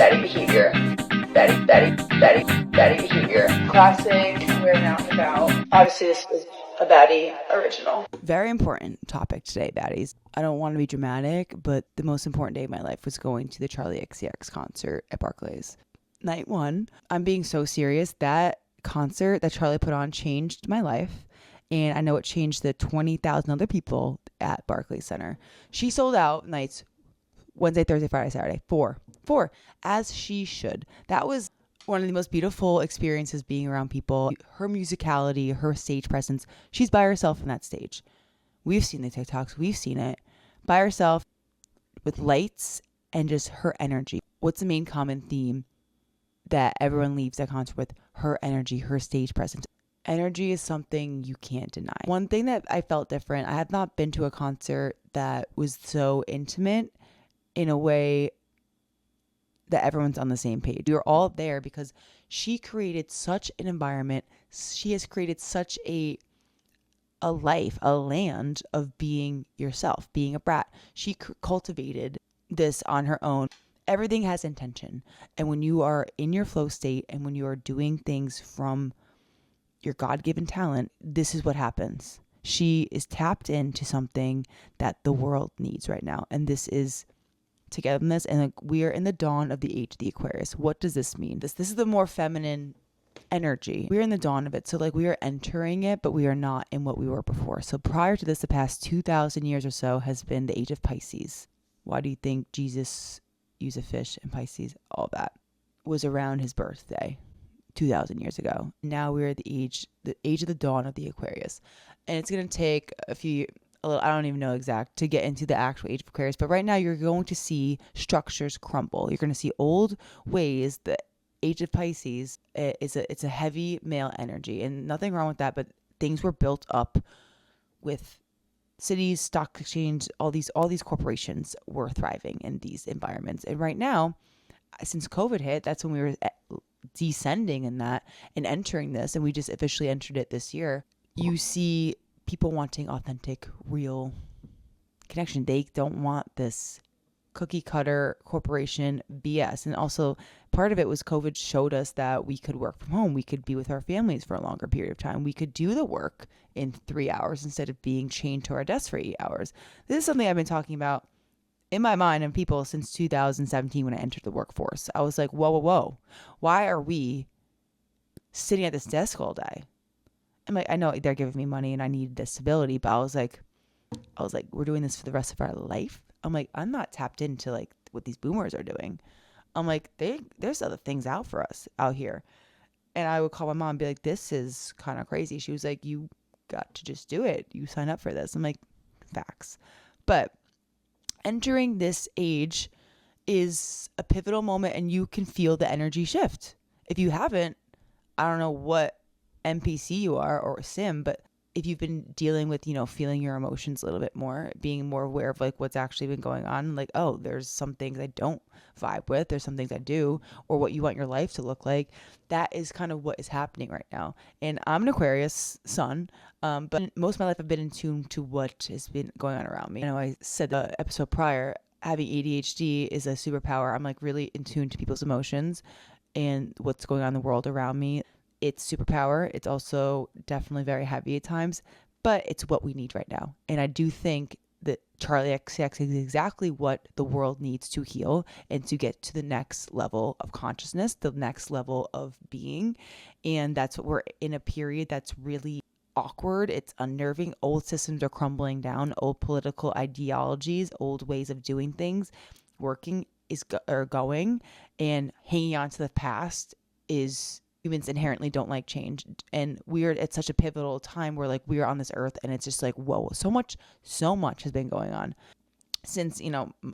Baddie behavior. Baddie behavior. Classic, we're out and about. Obviously, this is a baddie original. Very important topic today, baddies. I don't want to be dramatic, but the most important day of my life was going to the Charli XCX concert at Barclays. Night one, I'm being so serious. That concert that Charli put on changed my life. And I know it changed the 20,000 other people at Barclays Center. She sold out nights Wednesday, Thursday, Friday, Saturday. Four, as she should. That was one of the most beautiful experiences being around people. Her musicality, her stage presence. She's by herself on that stage. We've seen the TikToks. We've seen it. By herself with lights and just her energy. What's the main common theme that everyone leaves that concert with? Her energy, her stage presence. Energy is something you can't deny. One thing that I felt different, I have not been to a concert that was so intimate in a way that everyone's on the same page. We were all there because she created such an environment. She has created such a life, a land of being yourself, being a brat. She cultivated this on her own. Everything has intention. And when you are in your flow state and when you are doing things from your God-given talent, this is what happens. She is tapped into something that the world needs right now. And this is togetherness. And we are in the dawn of the age of the Aquarius. What does this mean? This is the more feminine energy. We're in the dawn of it. So we are entering it, but we are not in what we were before. So prior to this, the past 2,000 years or so has been the age of Pisces. Why do you think Jesus used a fish in Pisces? All that was around his birthday 2,000 years ago. Now we're at the age of the dawn of the Aquarius. And it's going to take I don't even know exact to get into the actual age of Aquarius. But right now you're going to see structures crumble. You're going to see old ways. The age of Pisces it's a heavy male energy, and nothing wrong with that. But things were built up with cities, stock exchange, all these corporations were thriving in these environments. And right now, since COVID hit, that's when we were descending in that and entering this, and we just officially entered it this year. You see people wanting authentic, real connection. They don't want this cookie cutter corporation BS. And also part of it was COVID showed us that we could work from home. We could be with our families for a longer period of time. We could do the work in 3 hours instead of being chained to our desk for 8 hours. This is something I've been talking about in my mind and people since 2017 when I entered the workforce. I was like, whoa. Why are we sitting at this desk all day? I'm like, I know they're giving me money and I need this stability, but I was like, we're doing this for the rest of our life. I'm like, I'm not tapped into what these boomers are doing. I'm like, there's other things out for us out here. And I would call my mom and be like, this is kind of crazy. She was like, you got to just do it. You sign up for this. I'm like, facts. But entering this age is a pivotal moment and you can feel the energy shift. If you haven't, I don't know what NPC you are or sim, but if you've been dealing with, feeling your emotions a little bit more, being more aware of what's actually been going on, oh, there's some things I don't vibe with, there's some things I do, or what you want your life to look like. That is kind of what is happening right now. And I'm an Aquarius sun, but most of my life I've been in tune to what has been going on around me. I said the episode prior, having ADHD is a superpower. I'm really in tune to people's emotions and what's going on in the world around me. It's superpower. It's also definitely very heavy at times, but it's what we need right now. And I do think that Charli XCX is exactly what the world needs to heal and to get to the next level of consciousness, the next level of being. And that's what we're in, a period that's really awkward. It's unnerving. Old systems are crumbling down. Old political ideologies, old ways of doing things, are going, and hanging on to the past is... Humans inherently don't like change, and we're at such a pivotal time where we are on this earth, and it's just whoa, so much has been going on since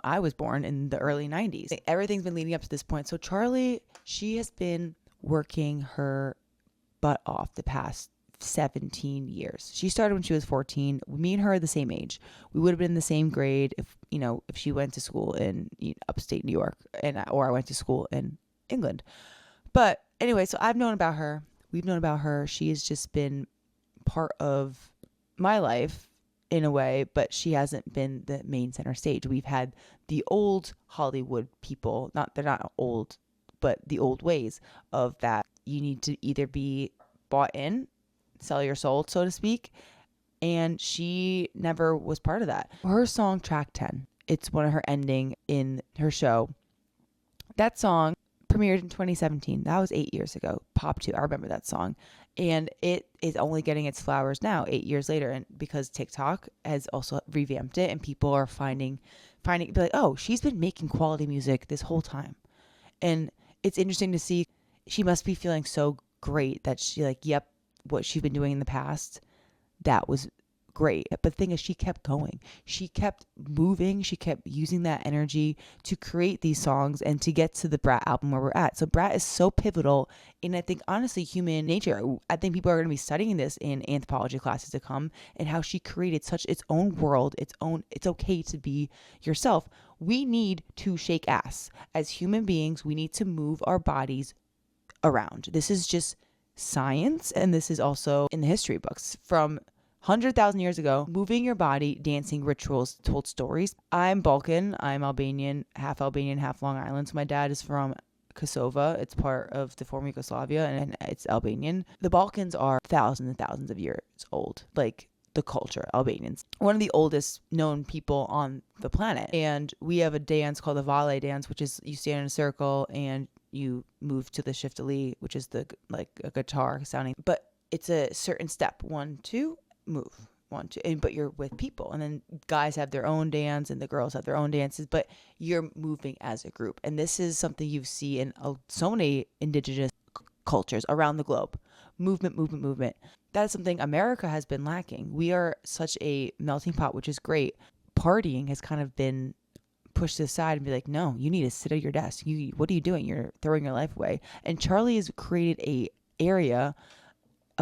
I was born in the early 90s. Everything's been leading up to this point. So Charli, she has been working her butt off the past 17 years. She started when she was 14. Me and her are the same age. We would have been in the same grade if she went to school in upstate New York or I went to school in England. But anyway, so I've known about her. We've known about her. She has just been part of my life in a way, but she hasn't been the main center stage. We've had the old Hollywood people, they're not old, but the old ways of that. You need to either be bought in, sell your soul, so to speak. And she never was part of that. Her song, Track 10, it's one of her ending in her show. That song premiered in 2017. That was 8 years ago. Pop 2. I remember that song. And it is only getting its flowers now, 8 years later. And because TikTok has also revamped it, and people are finding, be like, oh, she's been making quality music this whole time. And it's interesting to see. She must be feeling so great that she like, yep, what she's been doing in the past, that was great. But the thing is, she kept going. She kept moving. She kept using that energy to create these songs and to get to the Brat album where we're at. So Brat is so pivotal in, I think, honestly, human nature. I think people are going to be studying this in anthropology classes to come, and how she created such its own world, it's okay to be yourself. We need to shake ass. As human beings, we need to move our bodies around. This is just science, and this is also in the history books from 100,000 years ago. Moving your body, dancing, rituals told stories. I'm Balkan. I'm Albanian, half Long Island. So my dad is from Kosovo. It's part of the former Yugoslavia, and it's Albanian. The Balkans are thousands and thousands of years old. Like the culture, Albanians, one of the oldest known people on the planet. And we have a dance called the Vale dance, which is you stand in a circle and you move to the shiftali, which is the like a guitar sounding, but it's a certain step. 1, 2, move. 1, 2, but you're with people, and then guys have their own dance and the girls have their own dances, but you're moving as a group. And this is something you see in so many indigenous cultures around the globe. Movement. That is something America has been lacking. We are such a melting pot, which is great. Partying has kind of been pushed to the side and be like, no, you need to sit at your desk. What are you doing? You're throwing your life away. And Charli has created a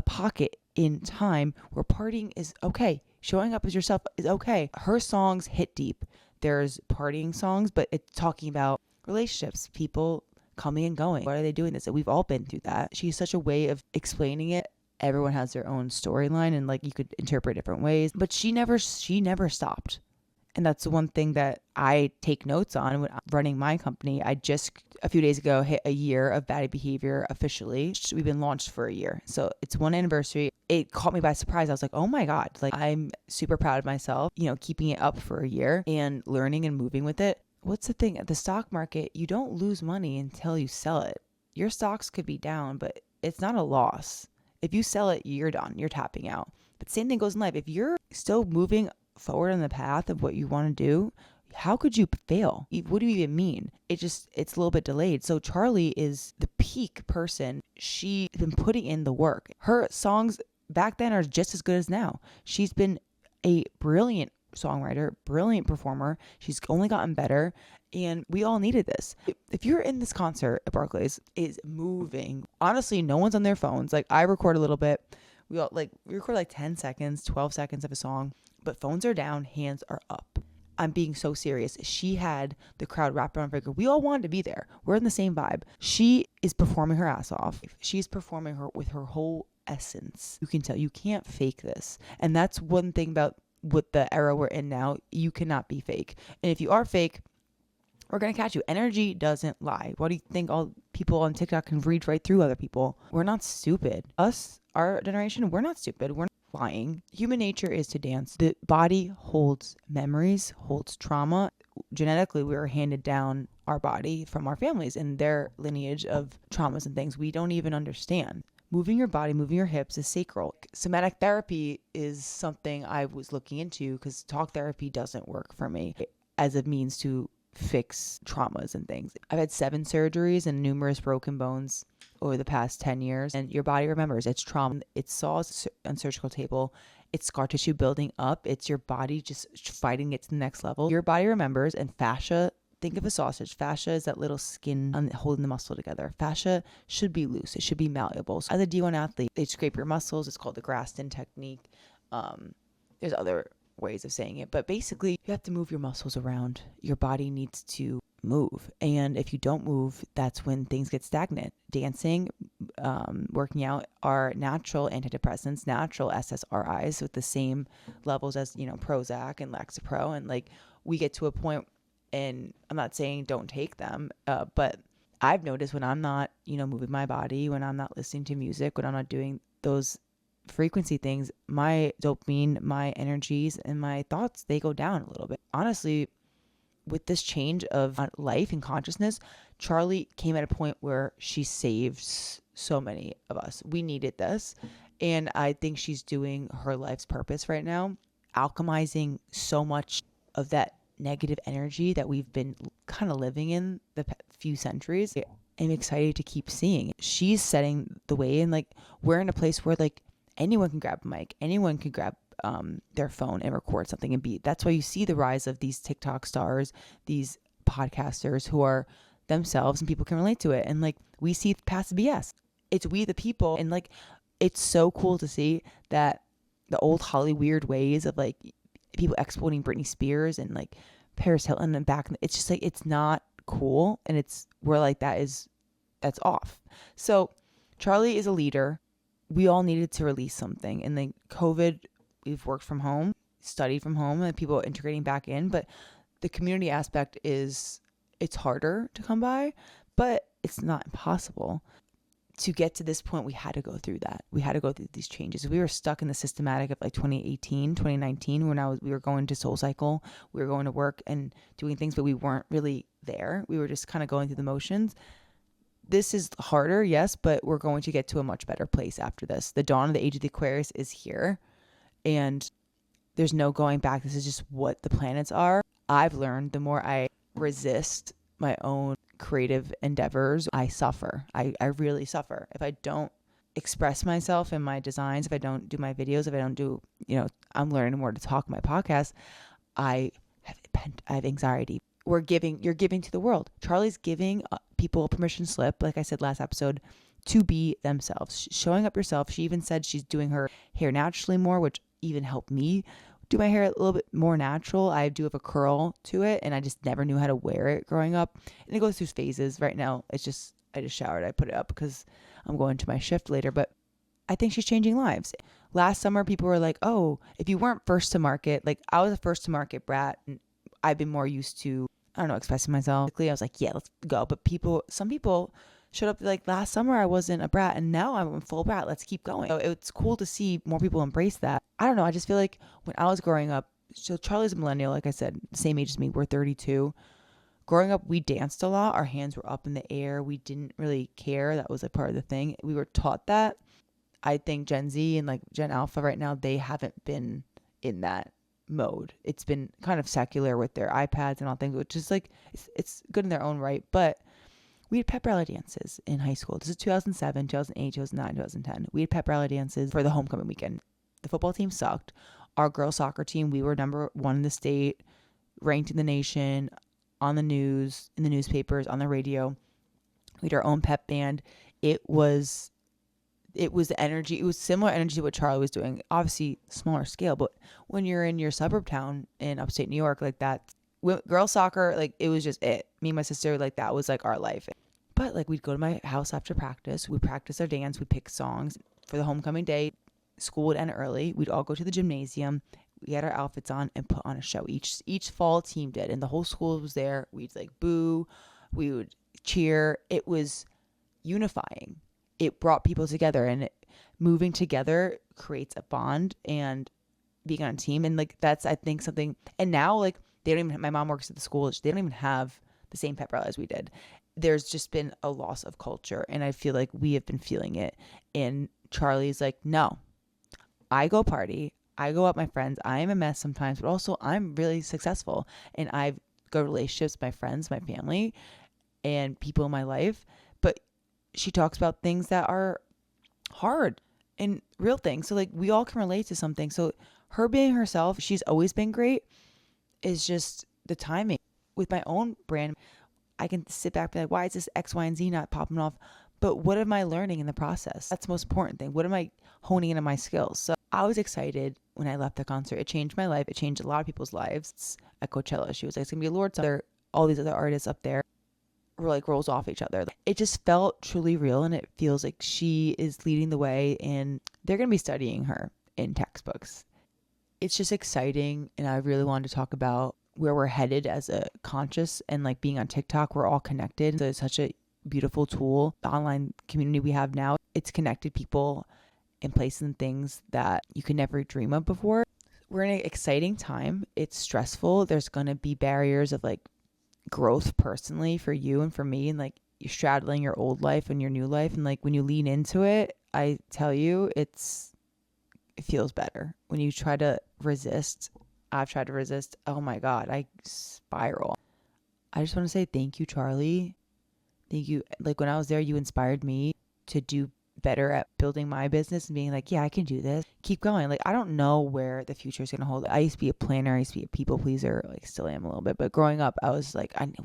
pocket in time where partying is okay. Showing up as yourself is okay. Her songs hit deep. There's partying songs, but it's talking about relationships, people coming and going. Why are they doing this? And we've all been through that. She's such a way of explaining it. Everyone has their own storyline, and like you could interpret different ways, but she never stopped. And that's the one thing that I take notes on when I'm running my company. I just a few days ago hit a year of Baddie Behavior officially. We've been launched for a year. So it's 1 anniversary. It caught me by surprise. I was like, oh my God, like I'm super proud of myself, keeping it up for a year and learning and moving with it. What's the thing? At the stock market, you don't lose money until you sell it. Your stocks could be down, but it's not a loss. If you sell it, you're done. You're tapping out. But same thing goes in life. If you're still moving forward on the path of what you want to do, how could you fail? What do you even mean? It's a little bit delayed. So Charli is the peak person. She's been putting in the work. Her songs back then are just as good as now. She's been a brilliant songwriter, brilliant performer. She's only gotten better, and we all needed this. If you're in this concert at Barclays, is moving. Honestly, no one's on their phones. Like I record a little bit. We record like 10 seconds, 12 seconds of a song, but phones are down, hands are up. I'm being so serious. She had the crowd wrapped around her. We all wanted to be there. We're in the same vibe. She is performing her ass off. She's performing her with her whole essence. You can tell. You can't fake this. And that's one thing about with the era we're in now. You cannot be fake. And if you are fake, we're going to catch you. Energy doesn't lie. Why do you think all people on TikTok can read right through other people? We're not stupid. Our generation, we're not stupid. We're not lying. Human nature is to dance. The body holds memories, holds trauma. Genetically, we were handed down our body from our families and their lineage of traumas and things we don't even understand. Moving your body, moving your hips is sacral. Somatic therapy is something I was looking into because talk therapy doesn't work for me as a means to fix traumas and things. I've had 7 surgeries and numerous broken bones over the past 10 years, and your body remembers. It's trauma. It's saws on surgical table. It's scar tissue building up. It's your body just fighting it to the next level. Your body remembers. And fascia, think of a sausage. Fascia is that little skin holding the muscle together. Fascia should be loose. It should be malleable. So as a D1 athlete, they scrape your muscles. It's called the Graston technique. There's other ways of saying it, but basically you have to move your muscles around. Your body needs to move. And if you don't move, that's when things get stagnant. Dancing, working out are natural antidepressants, natural SSRIs with the same levels as, Prozac and Lexapro. And like we get to a point, and I'm not saying don't take them, but I've noticed when I'm not, moving my body, when I'm not listening to music, when I'm not doing those frequency things, my dopamine, my energies, and my thoughts, they go down a little bit. Honestly, with this change of life and consciousness, Charli came at a point where she saved so many of us. We needed this. And I think she's doing her life's purpose right now, alchemizing so much of that negative energy that we've been kind of living in the few centuries. I'm excited to keep seeing. She's setting the way, and like we're in a place where like anyone can grab a mic, anyone can grab their phone and record something and be. That's why you see the rise of these TikTok stars, these podcasters who are themselves, and people can relate to it. And like we see past BS. It's we the people, and like it's so cool to see that the old Hollywood weird ways of like people exploiting Britney Spears and like Paris Hilton and back. It's just like it's not cool, and we're like that's off. So Charli is a leader. We all needed to release something, and then COVID, we've worked from home, studied from home, and people are integrating back in. But the community aspect it's harder to come by, but it's not impossible. To get to this point, we had to go through that. We had to go through these changes. We were stuck in the systematic of like 2018, 2019, when we were going to SoulCycle, we were going to work and doing things, but we weren't really there. We were just kind of going through the motions. This is harder, yes, but we're going to get to a much better place after this. The dawn of the Age of the Aquarius is here, and there's no going back. This is just what the planets are. I've learned the more I resist my own creative endeavors, I suffer. I really suffer. If I don't express myself in my designs, if I don't do my videos, if I don't do, I'm learning more to talk my podcast, I have anxiety. You're giving to the world. Charli's giving people a permission slip, like I said last episode, to be themselves. Showing up yourself. She even said she's doing her hair naturally more, which even helped me do my hair a little bit more natural. I do have a curl to it, and I just never knew how to wear it growing up. And it goes through phases. Right now, I just showered. I put it up because I'm going to my shift later. But I think she's changing lives. Last summer, people were like, oh, if you weren't first to market, like I was a first to market brat, and I've been more used to, expressing myself. I was like, yeah, let's go. But some people showed up like last summer I wasn't a brat, and now I'm a full brat. Let's keep going. So it's cool to see more people embrace that. I don't know. I just feel like when I was growing up, so Charli's a millennial, like I said, same age as me. We're 32. Growing up, we danced a lot. Our hands were up in the air. We didn't really care. That was a part of the thing. We were taught that. I think Gen Z and like Gen Alpha right now, they haven't been in that mode. It's been kind of secular with their iPads and all things, which is like, it's good in their own right. But we had pep rally dances in high school. This is 2007, 2008, 2009, 2010. We had pep rally dances for the homecoming weekend. The football team sucked. Our girls soccer team, we were number one in the state, ranked in the nation, on the news, in the newspapers, on the radio. We had our own pep band. It was the energy. It was similar energy to what Charli was doing. Obviously, smaller scale, but when you're in your suburb town in upstate New York like that, girls soccer, like it was just it. Me and my sister, like that was like our life. But like we'd go to my house after practice. We'd practice our dance. We'd pick songs for the homecoming day. School would end early. We'd all go to the gymnasium. We had our outfits on and put on a show. Each fall team did, and the whole school was there. We'd like boo. We would cheer. It was unifying. It brought people together, and moving together creates a bond and being on a team. And like, that's, I think, something. And now like my mom works at the school. They don't even have the same pep rally as we did. There's just been a loss of culture. And I feel like we have been feeling it. And Charli's like, no, I go party. I go out with my friends. I am a mess sometimes, but also I'm really successful. And I've got relationships, my friends, my family, and people in my life. But she talks about things that are hard and real things. So like we all can relate to something. So her being herself, she's always been great. Is just the timing. With my own brand, I can sit back and be like, why is this X, Y, and Z not popping off? But what am I learning in the process? That's the most important thing. What am I honing into my skills? So I was excited when I left the concert. It changed my life. It changed a lot of people's lives. At Coachella, she was like, it's going to be a Lord song. all these other artists up there were like rolls off each other. It just felt truly real, and it feels like she is leading the way, and they're going to be studying her in textbooks. It's just exciting, and I really wanted to talk about where we're headed as a conscious, and like being on TikTok, we're all connected. So it's such a beautiful tool. The online community we have now, it's connected people in places and things that you could never dream of before. We're in an exciting time. It's stressful. There's going to be barriers of like growth personally for you and for me, and like you're straddling your old life and your new life, and like when you lean into it, I tell you, it feels better. When you try to resist, I've tried to resist, oh my god, I spiral. I just want to say thank you, Charli. Thank you. Like when I was there, you inspired me to do better at building my business and being like, yeah, I can do this. Keep going. Like, I don't know where the future is going to hold. I used to be a planner. I used to be a people pleaser. Like, still am a little bit. But growing up, I was like, I'd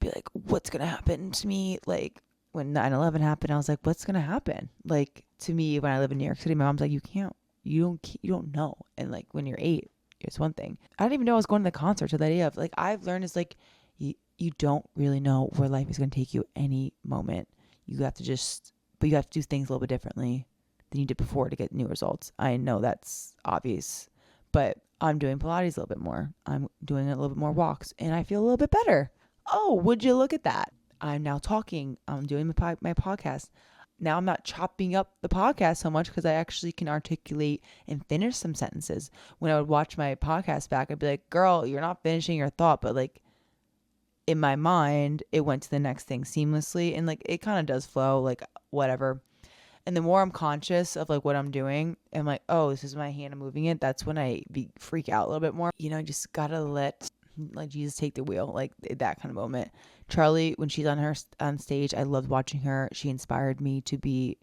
be like, what's going to happen to me? Like, when 9/11 happened, I was like, what's going to happen? Like, to me, when I live in New York City, my mom's like, you don't know. And like, when you're 8, it's one thing. I didn't even know I was going to the concert. So the idea of like, I've learned is like, you don't really know where life is going to take you any moment. You have to do things a little bit differently than you did before to get new results. I know that's obvious, but I'm doing Pilates a little bit more. I'm doing a little bit more walks, and I feel a little bit better. Oh, would you look at that? I'm now talking. I'm doing my podcast. Now I'm not chopping up the podcast so much because I actually can articulate and finish some sentences. When I would watch my podcast back, I'd be like, girl, you're not finishing your thought, but like, in my mind, it went to the next thing seamlessly, and like it kind of does flow, like whatever. And the more I'm conscious of like what I'm doing, I'm like, oh, this is my hand, I'm moving it. That's when I freak out a little bit more. You know, I just gotta let like Jesus take the wheel, like that kind of moment. Charli, when she's on stage, I loved watching her. She inspired me to be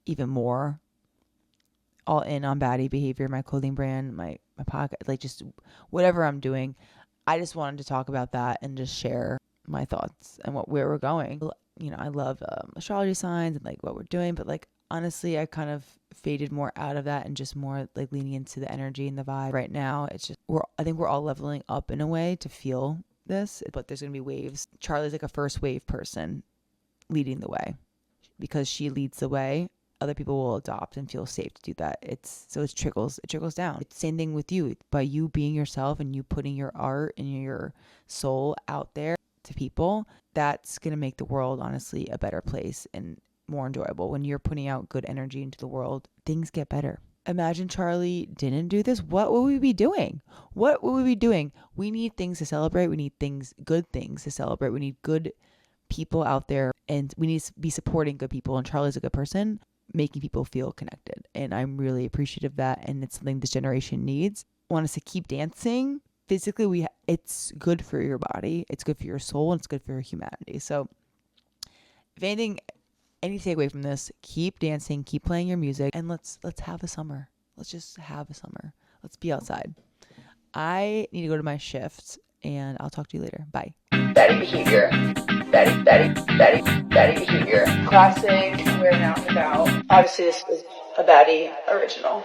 even more all in on baddie behavior, my clothing brand, my podcast, like just whatever I'm doing. I just wanted to talk about that and just share my thoughts and where we're going. You know, I love astrology signs and like what we're doing, but like honestly, I kind of faded more out of that and just more like leaning into the energy and the vibe. Right now, it's just I think we're all leveling up in a way to feel this, but there's gonna be waves. Charli's like a first wave person leading the way. Because she leads the way, other people will adopt and feel safe to do that. It trickles down. It's the same thing with you. By you being yourself and you putting your art and your soul out there to people, that's going to make the world honestly a better place and more enjoyable. When you're putting out good energy into the world, things get better. Imagine Charli didn't do this. What would we be doing? What would we be doing? We need things to celebrate. We need good things to celebrate. We need good people out there, and we need to be supporting good people. And Charli's a good person, making people feel connected, and I'm really appreciative of that, and it's something this generation needs. I want us to keep dancing physically. It's good for your body, it's good for your soul, and it's good for your humanity. So if anything, any takeaway from this, keep dancing, keep playing your music, and let's have a summer. Let's just have a summer. Let's be outside. I need to go to my shift, and I'll talk to you later. Bye. Baddie behavior. Baddie behavior. Classic, wearing out and about. Obviously, this is a baddie original.